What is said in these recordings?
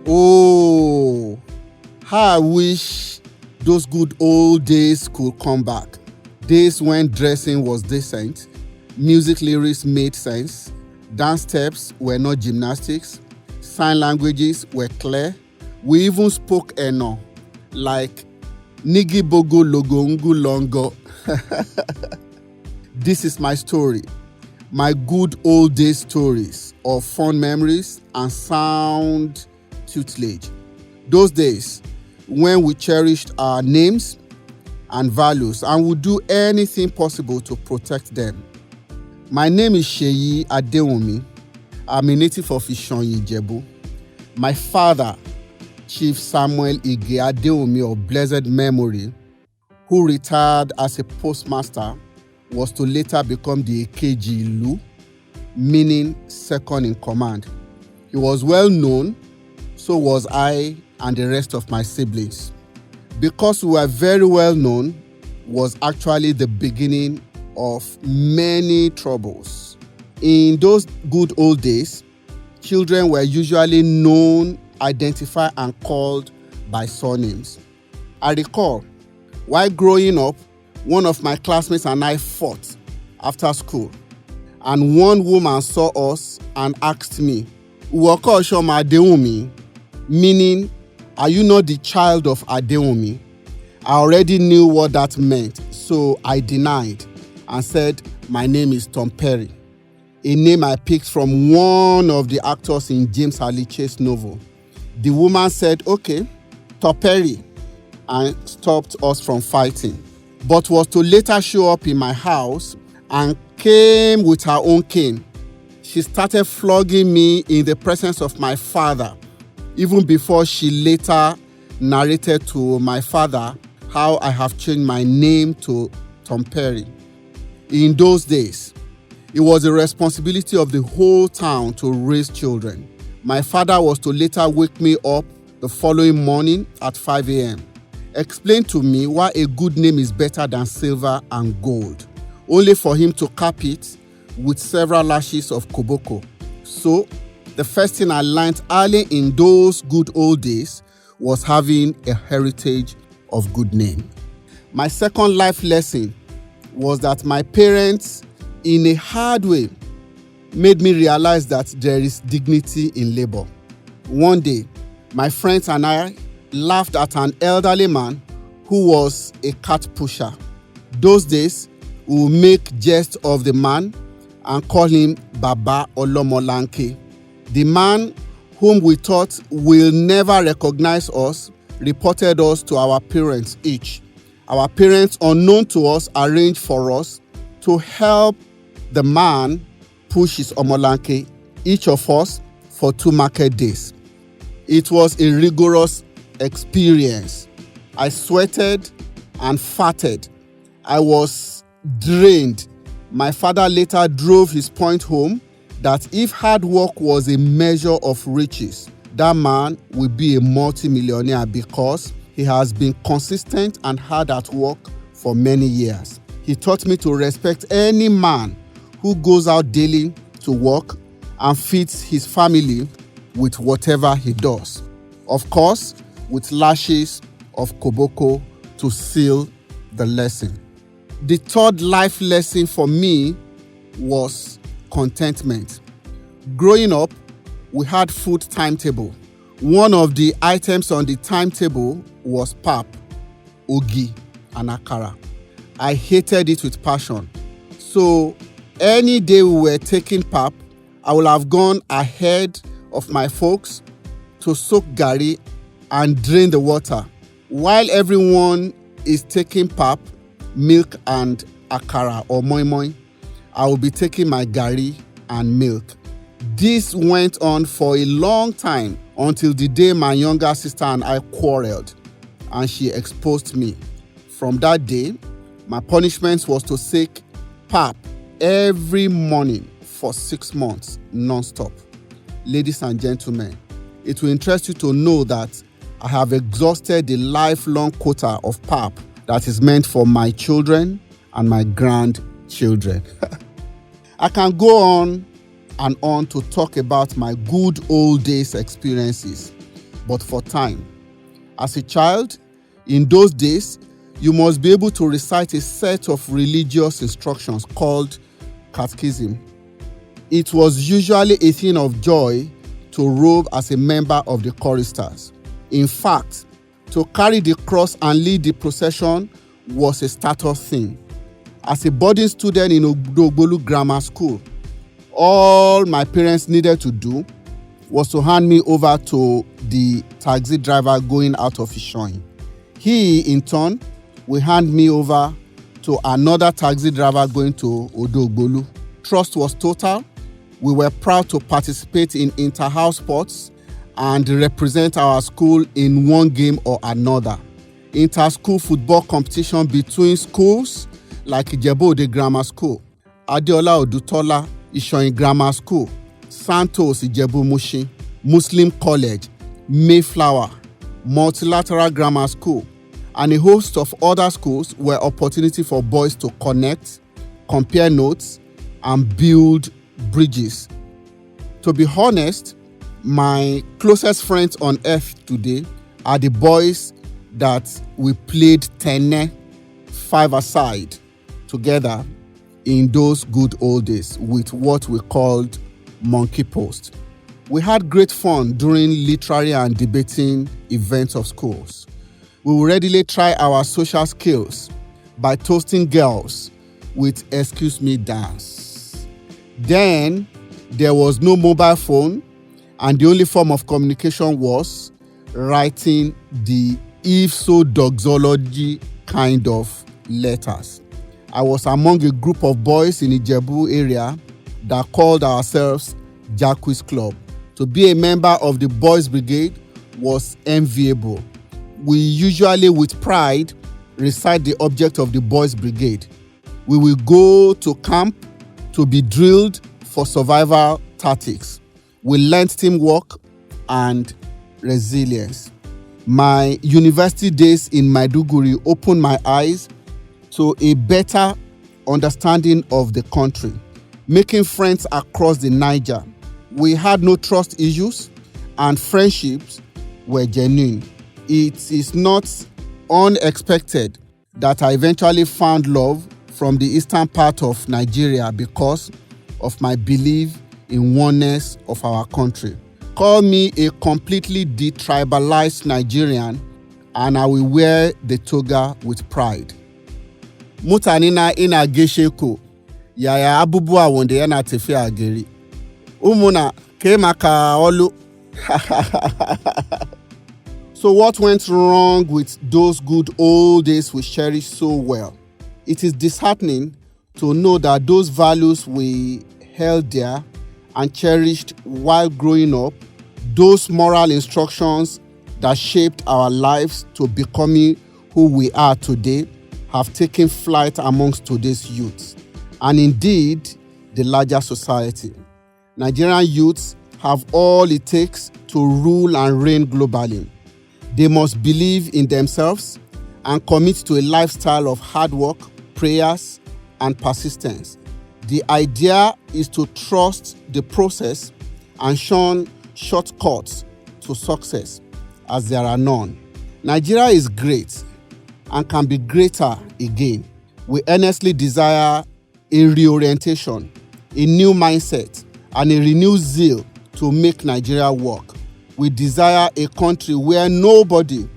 Oh, how I wish those good old days could come back. Days when dressing was decent, music lyrics made sense, dance steps were not gymnastics, sign languages were clear. We even spoke Eno, like Nigi Bogo Logongu Longo. This is my story, my good old days stories of fond memories and sound tutelage. Those days when we cherished our names and values and would do anything possible to protect them. My name is Seyi Adewunmi. I'm a native of Ishonyi, Ijebu. My father, Chief Samuel Ige Adewunmi of blessed memory, who retired as a postmaster, was to later become the Ekeji Ilu, meaning second in command. He was well known, so was I and the rest of my siblings. Because we were very well known was actually the beginning of many troubles. In those good old days, children were usually known, identified, and called by surnames. I recall, while growing up, one of my classmates and I fought after school, and one woman saw us and asked me, "Uwoko Oshoma Adewunmi," meaning, "Are you not the child of Adewunmi?" I already knew what that meant, so I denied and said, "My name is Toperi," a name I picked from one of the actors in James Aliche's novel. The woman said, "Okay, Toperi," and stopped us from fighting, but was to later show up in my house and came with her own cane. She started flogging me in the presence of my father, even before she later narrated to my father how I have changed my name to Toperi. In those days, it was the responsibility of the whole town to raise children. My father was to later wake me up the following morning at 5 a.m., explain to me why a good name is better than silver and gold, only for him to cap it with several lashes of koboko. So, the first thing I learned early in those good old days was having a heritage of good name. My second life lesson was that my parents, in a hard way, made me realize that there is dignity in labor. One day, my friends and I laughed at an elderly man who was a cart pusher. Those days, we would make jest of the man and call him Baba Olomolanke. The man, whom we thought will never recognize us, reported us to our parents each. Our parents, unknown to us, arranged for us to help the man push his omolanke, each of us, for 2 market days. It was a rigorous experience. I sweated and farted. I was drained. My father later drove his point home that if hard work was a measure of riches, that man will be a multi-millionaire because he has been consistent and hard at work for many years. He taught me to respect any man who goes out daily to work and feeds his family with whatever he does. Of course, with lashes of koboko to seal the lesson. The third life lesson for me was contentment. Growing up, we had food timetable. One of the items on the timetable was pap, ogi, and akara. I hated it with passion. So any day we were taking pap, I would have gone ahead of my folks to soak gari and drain the water. While everyone is taking pap, milk, and akara or moi moi, I will be taking my gari and milk. This went on for a long time until the day my younger sister and I quarreled and she exposed me. From that day, my punishment was to take pap every morning for 6 months non-stop. Ladies and gentlemen, it will interest you to know that I have exhausted the lifelong quota of pap that is meant for my children and my grandchildren. I can go on and on to talk about my good old days experiences. but for time. As a child, in those days, you must be able to recite a set of religious instructions called catechism. It was usually a thing of joy to robe as a member of the choristers. In fact, to carry the cross and lead the procession was a status thing. As a boarding student in Odogbolu Grammar School, all my parents needed to do was to hand me over to the taxi driver going out of Ishoyin. He, in turn, will hand me over to another taxi driver going to Odogbolu. Trust was total. We were proud to participate in inter-house sports and represent our school in one game or another. Inter-school football competition between schools like Ijebu-Ode Grammar School, Adeola Odutola Ishoyin Grammar School, Santos Ijebu-Mushin, Muslim College, Mayflower, Multilateral Grammar School, and a host of other schools were opportunity for boys to connect, compare notes, and build bridges. To be honest, my closest friends on earth today are the boys that we played tennis 5-a-side together in those good old days with what we called monkey post. We had great fun during literary and debating events of schools. We will readily try our social skills by toasting girls with "excuse me" dance. Then there was no mobile phone, and the only form of communication was writing the if-so doxology kind of letters. I was among a group of boys in Ijebu area that called ourselves Jacques Club. To be a member of the Boys Brigade was enviable. We usually with pride recite the object of the Boys Brigade. We will go to camp to be drilled for survival tactics. We learned teamwork and resilience. My university days in Maiduguri opened my eyes to a better understanding of the country, making friends across the Niger. We had no trust issues and friendships were genuine. It is not unexpected that I eventually found love from the eastern part of Nigeria because of my belief in oneness of our country. Call me a completely detribalized Nigerian and I will wear the toga with pride. Mutanina ina gesheko, yaya abubu awonde yana tefe ageri. Umuna kemaka olu. So what went wrong with those good old days we cherish so well? It is disheartening to know that those values we held dear and cherished while growing up, those moral instructions that shaped our lives to becoming who we are today, have taken flight amongst today's youths, and indeed the larger society. Nigerian youths have all it takes to rule and reign globally. They must believe in themselves and commit to a lifestyle of hard work, prayers, and persistence. The idea is to trust the process and shun shortcuts to success, as there are none. Nigeria is great and can be greater again. We earnestly desire a reorientation, a new mindset, and a renewed zeal to make Nigeria work. We desire a country where nobody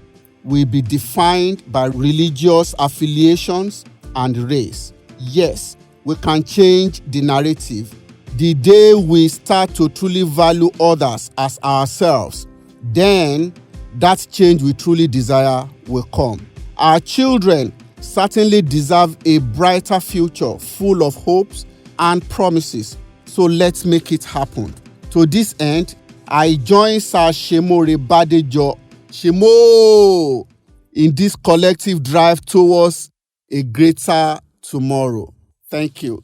will be defined by religious affiliations and race. Yes, we can change the narrative. The day we start to truly value others as ourselves, then that change we truly desire will come. Our children certainly deserve a brighter future full of hopes and promises. So let's make it happen. To this end, I join Sir Shemore Badejo Shemo in this collective drive towards a greater tomorrow. Thank you.